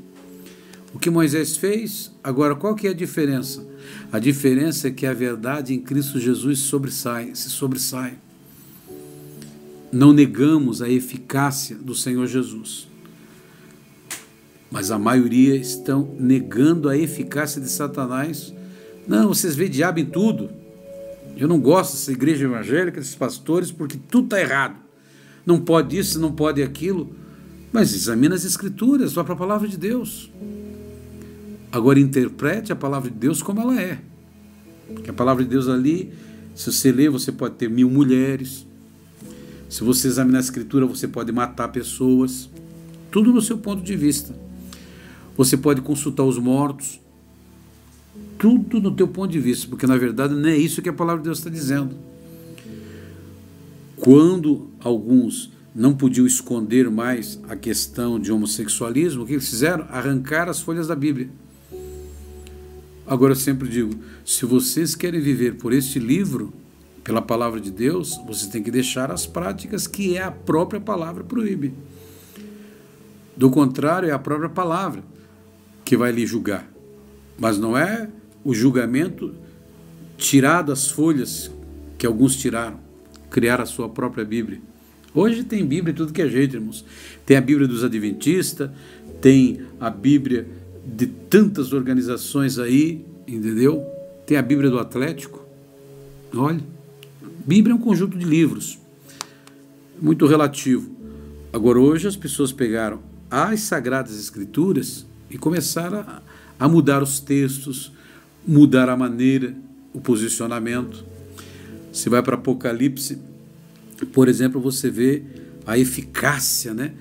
O que Moisés fez, agora qual que é a diferença? A diferença é que a verdade em Cristo Jesus se sobressai. Não negamos a eficácia do Senhor Jesus. Mas a maioria estão negando a eficácia de Satanás. Não, vocês veem diabo em tudo. Eu não gosto dessa igreja evangélica, desses pastores, porque tudo está errado. Não pode isso, não pode aquilo. Mas examine as Escrituras, vá para a palavra de Deus. Agora interprete a palavra de Deus como ela é. Porque a palavra de Deus ali, se você ler, você pode ter 1000 mulheres. Se você examinar a Escritura, você pode matar pessoas. Tudo no seu ponto de vista. Você pode consultar os mortos. Tudo no teu ponto de vista. Porque na verdade não é isso que a palavra de Deus está dizendo. Quando alguns não podiam esconder mais a questão de homossexualismo, o que eles fizeram? Arrancaram as folhas da Bíblia. Agora eu sempre digo, se vocês querem viver por este livro, pela palavra de Deus, vocês têm que deixar as práticas que a própria palavra proíbe. Do contrário, é a própria palavra que vai lhe julgar. Mas não é o julgamento tirado as folhas que alguns tiraram, criar a sua própria Bíblia. Hoje tem Bíblia de tudo que é jeito, irmãos. Tem a Bíblia dos Adventistas, tem a Bíblia de tantas organizações aí, entendeu? Tem a Bíblia do Atlético. Olha, Bíblia é um conjunto de livros, muito relativo. Agora, hoje as pessoas pegaram as Sagradas Escrituras e começaram a mudar os textos, mudar a maneira, o posicionamento. Você vai para Apocalipse, por exemplo, você vê a eficácia, né,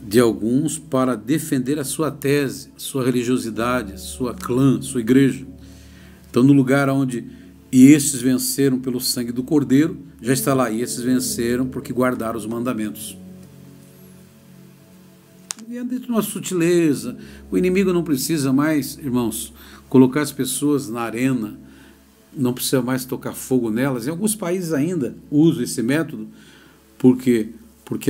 de alguns para defender a sua tese, a sua religiosidade, a sua clã, a sua igreja. Então, no lugar onde e esses venceram pelo sangue do Cordeiro, já está lá, e esses venceram porque guardaram os mandamentos. E é dentro de uma sutileza. O inimigo não precisa mais, irmãos, colocar as pessoas na arena, não precisa mais tocar fogo nelas. Em alguns países ainda usam esse método, porque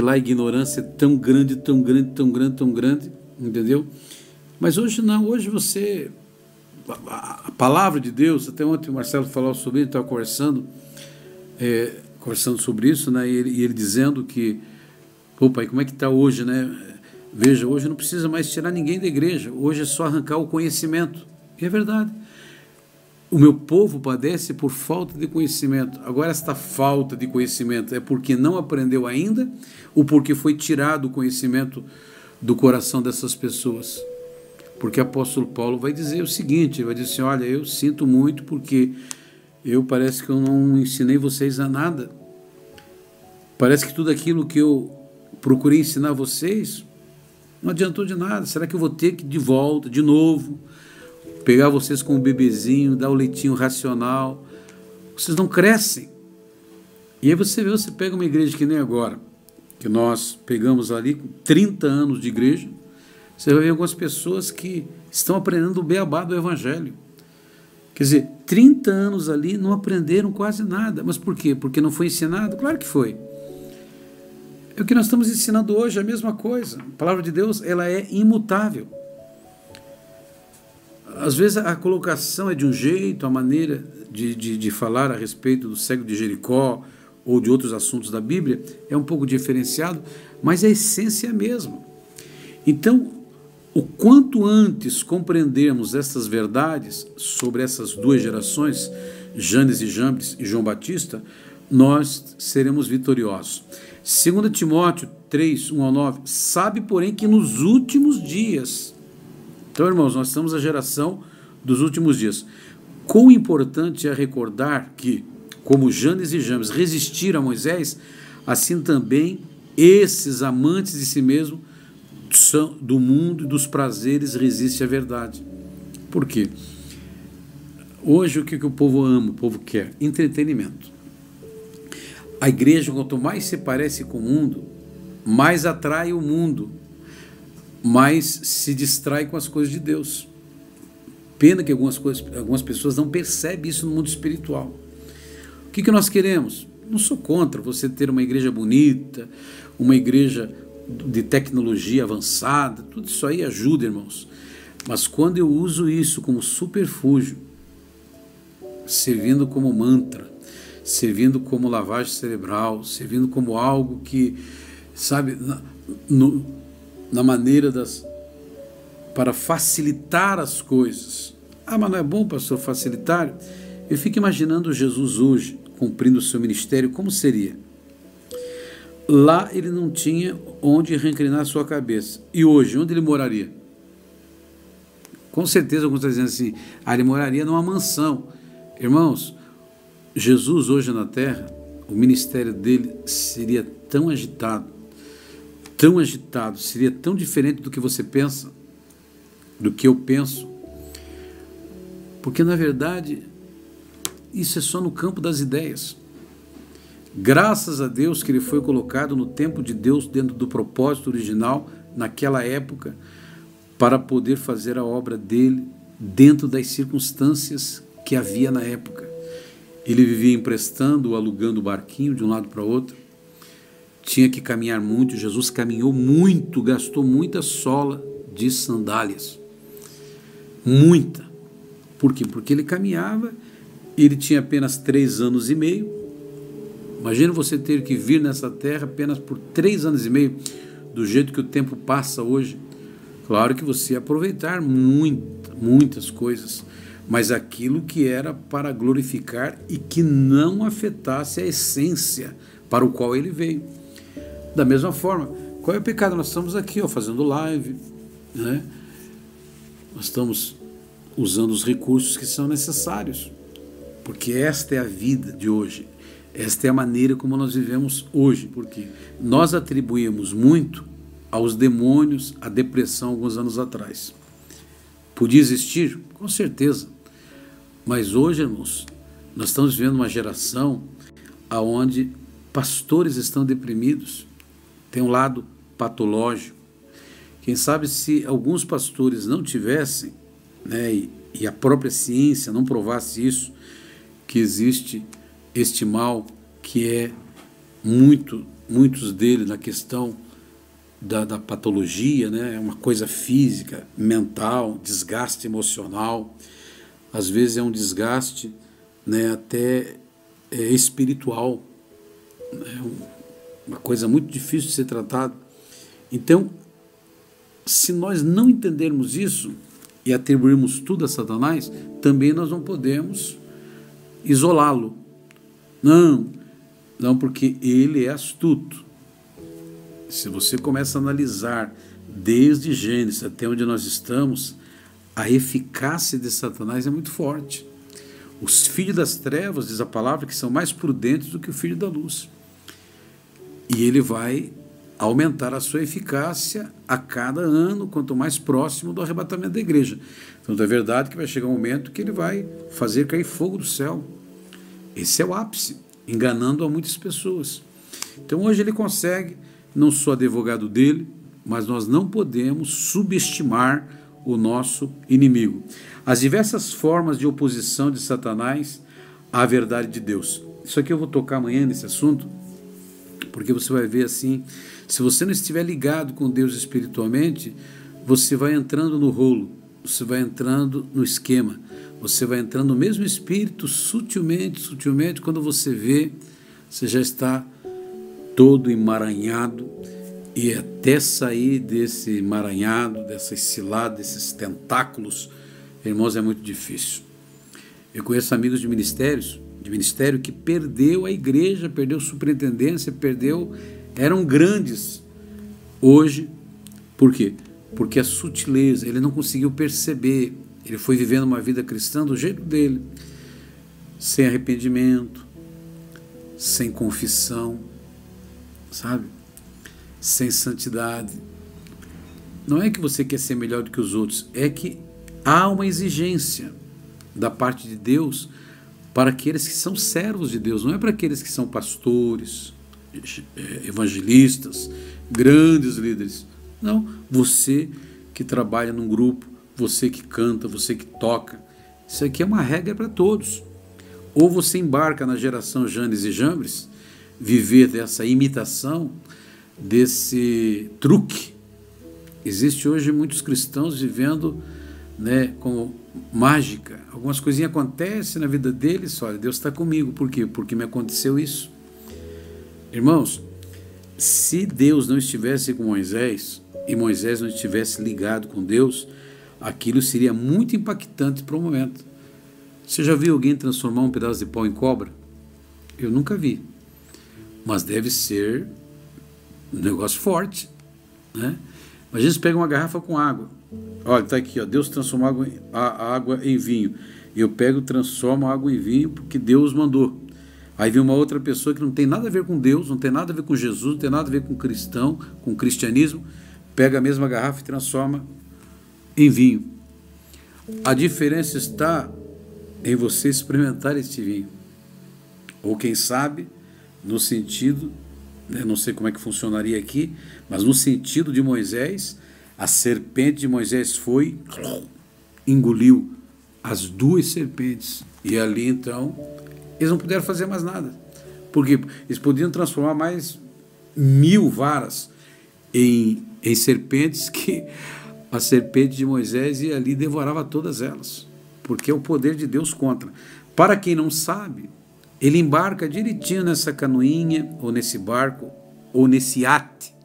lá a ignorância é tão grande, tão grande, tão grande, tão grande, entendeu? Mas hoje não, hoje você... A palavra de Deus, até ontem o Marcelo falou sobre isso, estava conversando sobre isso, né? E ele dizendo que, opa, e como é que está hoje, né? Veja, hoje não precisa mais tirar ninguém da igreja, hoje é só arrancar o conhecimento. E é verdade. O meu povo padece por falta de conhecimento. Agora, esta falta de conhecimento é porque não aprendeu ainda ou porque foi tirado o conhecimento do coração dessas pessoas? Porque o apóstolo Paulo vai dizer o seguinte, ele vai dizer assim, olha, eu sinto muito porque parece que eu não ensinei vocês a nada. Parece que tudo aquilo que eu procurei ensinar vocês não adiantou de nada. Será que eu vou ter que, de volta, de novo, pegar vocês como um bebezinho, dar o leitinho racional? Vocês não crescem. E aí você pega uma igreja que nem agora, que nós pegamos ali com 30 anos de igreja, você vai ver algumas pessoas que estão aprendendo o beabá do Evangelho. Quer dizer, 30 anos ali não aprenderam quase nada. Mas por quê? Porque não foi ensinado? Claro que foi. É o que nós estamos ensinando hoje, a mesma coisa. A palavra de Deus, ela é imutável. Às vezes a colocação é de um jeito, a maneira de falar a respeito do cego de Jericó ou de outros assuntos da Bíblia é um pouco diferenciado, mas a essência é a mesma. Então, o quanto antes compreendermos essas verdades sobre essas duas gerações, Janes e Jambres e João Batista, nós seremos vitoriosos. 2 Timóteo 3, 1 ao 9, sabe, porém, que nos últimos dias... Então, irmãos, nós estamos na geração dos últimos dias. Quão importante é recordar que, como Janes e Jambres resistiram a Moisés, assim também esses amantes de si mesmo do mundo e dos prazeres resiste à verdade. Por quê? Hoje o que o povo ama, o povo quer? Entretenimento. A igreja, quanto mais se parece com o mundo, mais atrai o mundo, mais se distrai com as coisas de Deus. Pena que algumas pessoas não percebem isso no mundo espiritual. O que nós queremos? Não sou contra você ter uma igreja bonita, uma igreja de tecnologia avançada, tudo isso aí ajuda, irmãos. Mas quando eu uso isso como superfúgio, servindo como mantra, servindo como lavagem cerebral, servindo como algo que, sabe, na maneira para facilitar as coisas. Ah, mas não é bom, pastor, facilitar? Eu fico imaginando Jesus hoje, cumprindo o seu ministério, como seria? Lá ele não tinha onde reinclinar a sua cabeça. E hoje, onde ele moraria? Com certeza, alguns estão dizendo assim, ele moraria numa mansão. Irmãos, Jesus hoje na terra, o ministério dele seria tão agitado, seria tão diferente do que você pensa, do que eu penso, porque na verdade isso é só no campo das ideias. Graças a Deus que ele foi colocado no tempo de Deus, dentro do propósito original, naquela época, para poder fazer a obra dele dentro das circunstâncias que havia na época. Ele vivia emprestando, alugando o barquinho de um lado para o outro, tinha que caminhar muito. Jesus caminhou muito, gastou muita sola de sandálias, muita. Por quê? Porque ele caminhava, ele tinha apenas 3 anos e meio. Imagina você ter que vir nessa terra apenas por 3 anos e meio, do jeito que o tempo passa hoje. Claro que você ia aproveitar muitas coisas, mas aquilo que era para glorificar e que não afetasse a essência para o qual ele veio. Da mesma forma, qual é o pecado? Nós estamos aqui, fazendo live, né? Nós estamos usando os recursos que são necessários, porque esta é a vida de hoje, esta é a maneira como nós vivemos hoje, porque nós atribuímos muito aos demônios a depressão alguns anos atrás. Podia existir? Com certeza. Mas hoje, irmãos, nós estamos vivendo uma geração onde pastores estão deprimidos, tem um lado patológico. Quem sabe se alguns pastores não tivessem, né, e a própria ciência não provasse isso, que existe este mal que é muitos deles na questão da patologia, né, é uma coisa física, mental, desgaste emocional, às vezes é um desgaste, né, até espiritual, é uma coisa muito difícil de ser tratada. Então, se nós não entendermos isso e atribuirmos tudo a Satanás, também nós não podemos isolá-lo. Não, porque ele é astuto. Se você começa a analisar desde Gênesis até onde nós estamos, a eficácia de Satanás é muito forte. Os filhos das trevas, diz a palavra, que são mais prudentes do que o filho da luz. E ele vai aumentar a sua eficácia a cada ano, quanto mais próximo do arrebatamento da igreja. Então é verdade que vai chegar um momento que ele vai fazer cair fogo do céu. Esse é o ápice, enganando a muitas pessoas. Então hoje ele consegue, não sou advogado dele, mas nós não podemos subestimar o nosso inimigo. As diversas formas de oposição de Satanás à verdade de Deus. Isso aqui eu vou tocar amanhã nesse assunto, porque você vai ver assim, se você não estiver ligado com Deus espiritualmente, você vai entrando no rolo, você vai entrando no esquema, você vai entrando no mesmo espírito, sutilmente, quando você vê, você já está todo emaranhado, e até sair desse emaranhado, dessas ciladas, desses tentáculos, irmãos, é muito difícil. Eu conheço amigos de ministério que perdeu a igreja, perdeu superintendência, eram grandes. Hoje, por quê? Porque a sutileza, ele não conseguiu perceber, ele foi vivendo uma vida cristã do jeito dele, sem arrependimento, sem confissão, sabe? Sem santidade. Não é que você quer ser melhor do que os outros, é que há uma exigência da parte de Deus para aqueles que são servos de Deus, não é para aqueles que são pastores, evangelistas, grandes líderes. Não, você que trabalha num grupo, você que canta, você que toca, isso aqui é uma regra para todos. Ou você embarca na geração Janes e Jambres, viver dessa imitação, desse truque. Existe hoje muitos cristãos vivendo, né, como mágica. Algumas coisinhas acontecem na vida deles, olha, Deus está comigo. Por quê? Porque me aconteceu isso. Irmãos, se Deus não estivesse com Moisés, e Moisés não estivesse ligado com Deus, aquilo seria muito impactante para o momento. Você já viu alguém transformar um pedaço de pau em cobra? Eu nunca vi. Mas deve ser um negócio forte, né? Imagina você pega uma garrafa com água. Olha, está aqui, ó, Deus transformou a água em vinho. Eu pego e transformo a água em vinho porque Deus mandou. Aí vem uma outra pessoa que não tem nada a ver com Deus, não tem nada a ver com Jesus, não tem nada a ver com cristão, com cristianismo, pega a mesma garrafa e transforma em vinho. A diferença está em você experimentar este vinho. Ou quem sabe, no sentido, não sei como é que funcionaria aqui, mas no sentido de Moisés, a serpente de Moisés foi, engoliu as duas serpentes. E ali então, eles não puderam fazer mais nada. Porque eles podiam transformar mais 1000 varas em serpentes, que a serpente de Moisés ia ali e devorava todas elas. Porque é o poder de Deus contra. Para quem não sabe, ele embarca direitinho nessa canoinha, ou nesse barco, ou nesse iate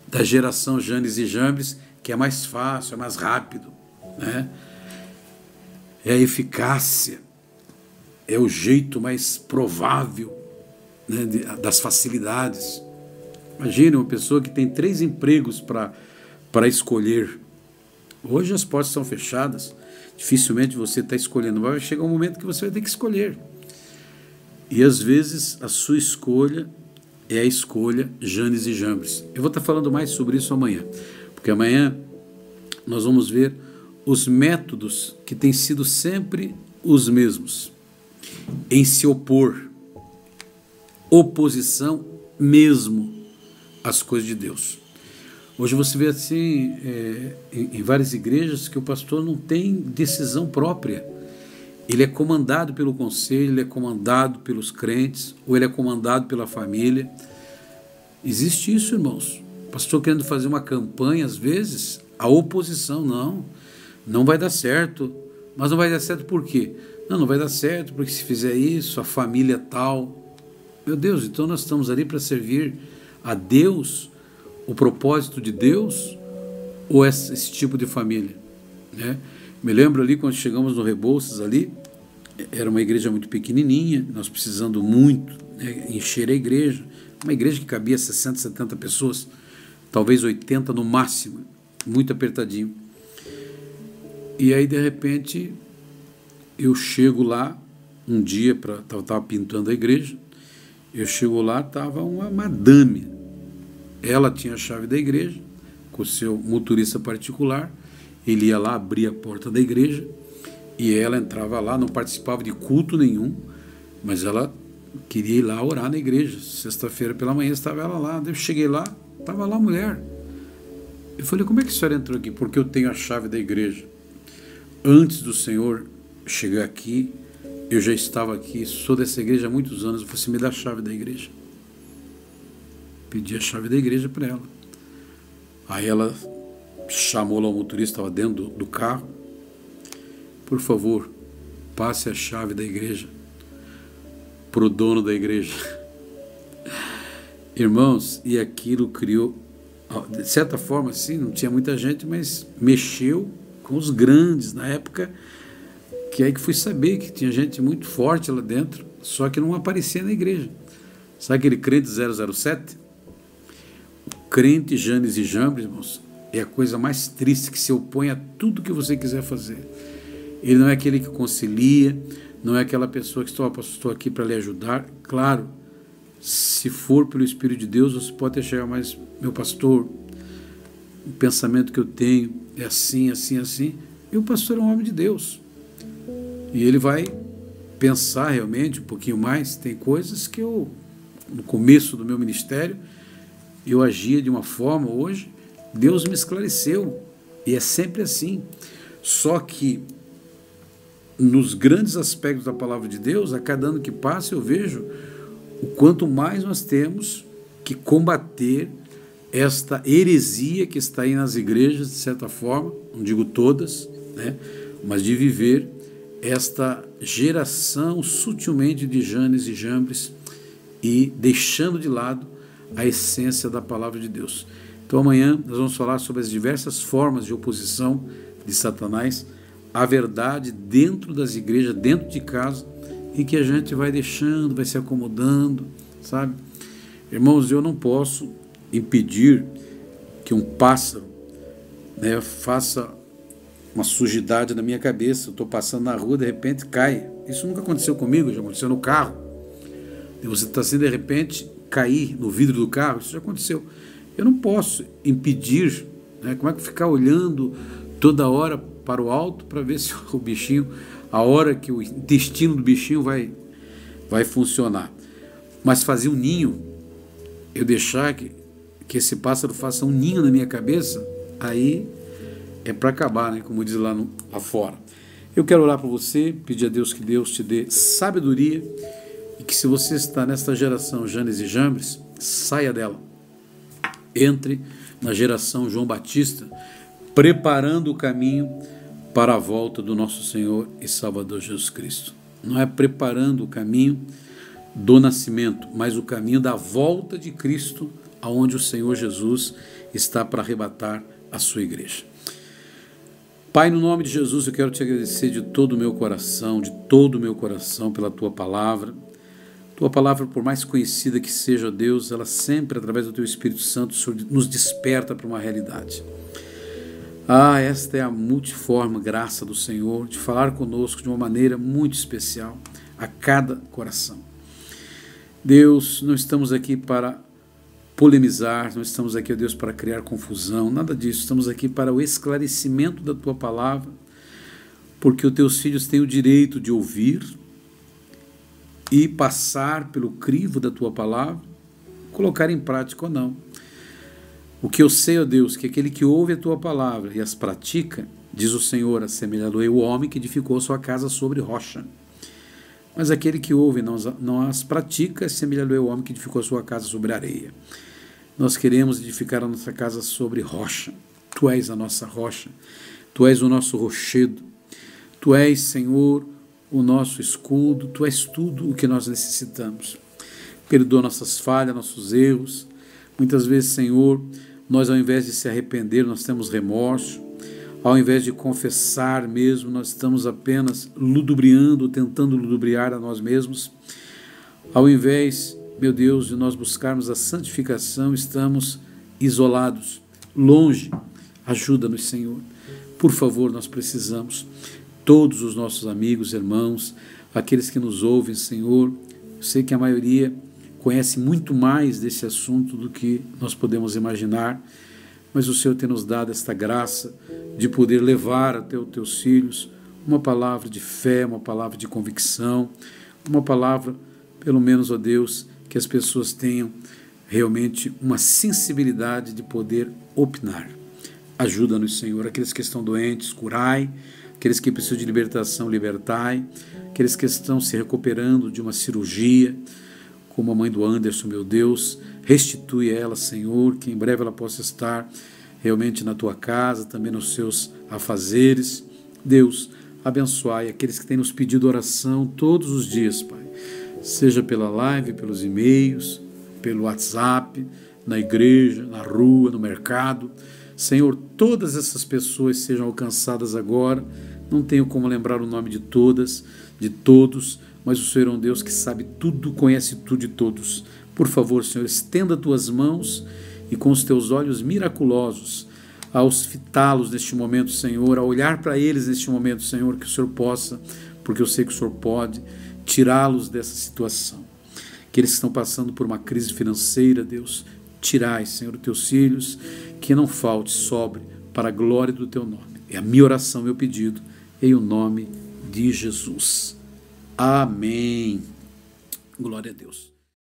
da geração Janes e Jambres, que é mais fácil, é mais rápido, né? é a eficácia, é o jeito mais provável, né, das facilidades. Imagine uma pessoa que tem 3 empregos para escolher. Hoje as portas são fechadas, dificilmente você está escolhendo, mas vai chegar um momento que você vai ter que escolher. E às vezes a sua escolha é a escolha Janes e Jambres. Eu vou estar falando mais sobre isso amanhã, porque amanhã nós vamos ver os métodos que têm sido sempre os mesmos em se opor, oposição mesmo às coisas de Deus. Hoje você vê assim em várias igrejas que o pastor não tem decisão própria. Ele é comandado pelo conselho, ele é comandado pelos crentes, ou ele é comandado pela família. Existe isso, irmãos. O pastor querendo fazer uma campanha, às vezes, a oposição, não vai dar certo. Mas não vai dar certo por quê? Não vai dar certo porque se fizer isso, a família tal. Meu Deus, então nós estamos ali para servir a Deus, o propósito de Deus, ou esse tipo de família, né? Me lembro ali quando chegamos no Rebouças ali, era uma igreja muito pequenininha, nós precisando muito, né, encher a igreja, uma igreja que cabia 60, 70 pessoas, talvez 80 no máximo, muito apertadinho. E aí de repente eu chego lá um dia, estava pintando a igreja, eu chego lá, estava uma madame, ela tinha a chave da igreja, com o seu motorista particular, ele ia lá, abria a porta da igreja, e ela entrava lá, não participava de culto nenhum, mas ela queria ir lá orar na igreja. Sexta-feira pela manhã estava ela lá, eu cheguei lá, estava lá a mulher. Eu falei, como é que a senhora entrou aqui? Porque eu tenho a chave da igreja. Antes do Senhor chegar aqui, eu já estava aqui, sou dessa igreja há muitos anos, você me dá a chave da igreja. Pedi a chave da igreja para ela. Aí ela chamou lá o motorista, estava dentro do carro. Por favor, passe a chave da igreja para o dono da igreja. Irmãos, e aquilo criou, de certa forma, assim, não tinha muita gente, mas mexeu com os grandes na época, que aí que fui saber que tinha gente muito forte lá dentro, só que não aparecia na igreja. Sabe aquele crente 007? O crente Janes e Jambres, irmãos, é a coisa mais triste, que se opõe a tudo que você quiser fazer. Ele não é aquele que concilia, não é aquela pessoa que estou aqui para lhe ajudar. Claro, se for pelo Espírito de Deus, você pode chegar, mas meu pastor, o pensamento que eu tenho é assim, assim, assim. E o pastor é um homem de Deus. E ele vai pensar realmente um pouquinho mais. Tem coisas que eu, no começo do meu ministério, eu agia de uma forma, hoje Deus me esclareceu. E é sempre assim. Só que nos grandes aspectos da palavra de Deus, a cada ano que passa eu vejo o quanto mais nós temos que combater esta heresia que está aí nas igrejas, de certa forma, não digo todas, né, mas de viver esta geração sutilmente de Janes e Jambres e deixando de lado a essência da palavra de Deus. Então amanhã nós vamos falar sobre as diversas formas de oposição de Satanás à verdade dentro das igrejas, dentro de casa, e que a gente vai deixando, vai se acomodando, sabe? Irmãos, eu não posso impedir que um pássaro, né, faça uma sujidade na minha cabeça. Eu estou passando na rua, de repente cai. Isso nunca aconteceu comigo, já aconteceu no carro. E você está assim, de repente, cair no vidro do carro, isso já aconteceu. Eu não posso impedir, né, como é que ficar olhando toda hora para o alto para ver se o bichinho, a hora que o intestino do bichinho vai funcionar. Mas fazer um ninho, eu deixar que esse pássaro faça um ninho na minha cabeça, aí é para acabar, né? Como diz lá fora. Eu quero orar para você, pedir a Deus que Deus te dê sabedoria e que, se você está nesta geração Janes e Jambres, saia dela. Entre na geração João Batista, preparando o caminho para a volta do nosso Senhor e Salvador Jesus Cristo. Não é preparando o caminho do nascimento, mas o caminho da volta de Cristo, aonde o Senhor Jesus está para arrebatar a sua igreja. Pai, no nome de Jesus, eu quero te agradecer de todo o meu coração, pela tua palavra. Tua palavra, por mais conhecida que seja, Deus, ela sempre, através do teu Espírito Santo, nos desperta para uma realidade. Esta é a multiforme graça do Senhor de falar conosco de uma maneira muito especial a cada coração. Deus, não estamos aqui para polemizar, não estamos aqui, ó Deus, para criar confusão, nada disso. Estamos aqui para o esclarecimento da tua palavra, porque os teus filhos têm o direito de ouvir e passar pelo crivo da tua palavra, colocar em prática ou não. O que eu sei, ó Deus, que aquele que ouve a tua palavra e as pratica, diz o Senhor, assemelhado-ei o homem que edificou sua casa sobre rocha. Mas aquele que ouve e não as pratica, assemelhado-ei o homem que edificou sua casa sobre areia. Nós queremos edificar a nossa casa sobre rocha. Tu és a nossa rocha, tu és o nosso rochedo, tu és, Senhor, o nosso escudo, tu és tudo o que nós necessitamos. Perdoa nossas falhas, nossos erros. Muitas vezes, Senhor, nós, ao invés de se arrepender, nós temos remorso. Ao invés de confessar mesmo, nós estamos apenas ludibriando, tentando ludibriar a nós mesmos. Ao invés, meu Deus, de nós buscarmos a santificação, estamos isolados, longe. Ajuda-nos, Senhor. Por favor, nós precisamos. Todos os nossos amigos, irmãos, aqueles que nos ouvem, Senhor, eu sei que a maioria conhece muito mais desse assunto do que nós podemos imaginar, mas o Senhor tem nos dado esta graça de poder levar até os teus filhos uma palavra de fé, uma palavra de convicção, uma palavra, pelo menos, ó Deus, que as pessoas tenham realmente uma sensibilidade de poder opinar. Ajuda-nos, Senhor, aqueles que estão doentes, curai, aqueles que precisam de libertação, libertai, aqueles que estão se recuperando de uma cirurgia, como a mãe do Anderson, meu Deus, restitui ela, Senhor, que em breve ela possa estar realmente na tua casa, também nos seus afazeres. Deus, abençoai aqueles que têm nos pedido oração todos os dias, Pai, seja pela live, pelos e-mails, pelo WhatsApp, na igreja, na rua, no mercado. Senhor, todas essas pessoas sejam alcançadas agora. Não tenho como lembrar o nome de todas, de todos, mas o Senhor é um Deus que sabe tudo, conhece tudo de todos. Por favor, Senhor, estenda tuas mãos e com os teus olhos miraculosos, aos fitá-los neste momento, Senhor, a olhar para eles neste momento, Senhor, que o Senhor possa, porque eu sei que o Senhor pode, tirá-los dessa situação. Aqueles que estão passando por uma crise financeira, Deus, tirai, Senhor, os teus filhos, que não falte, sobre, para a glória do teu nome. É a minha oração, meu pedido, em o nome de Jesus. Amém. Glória a Deus.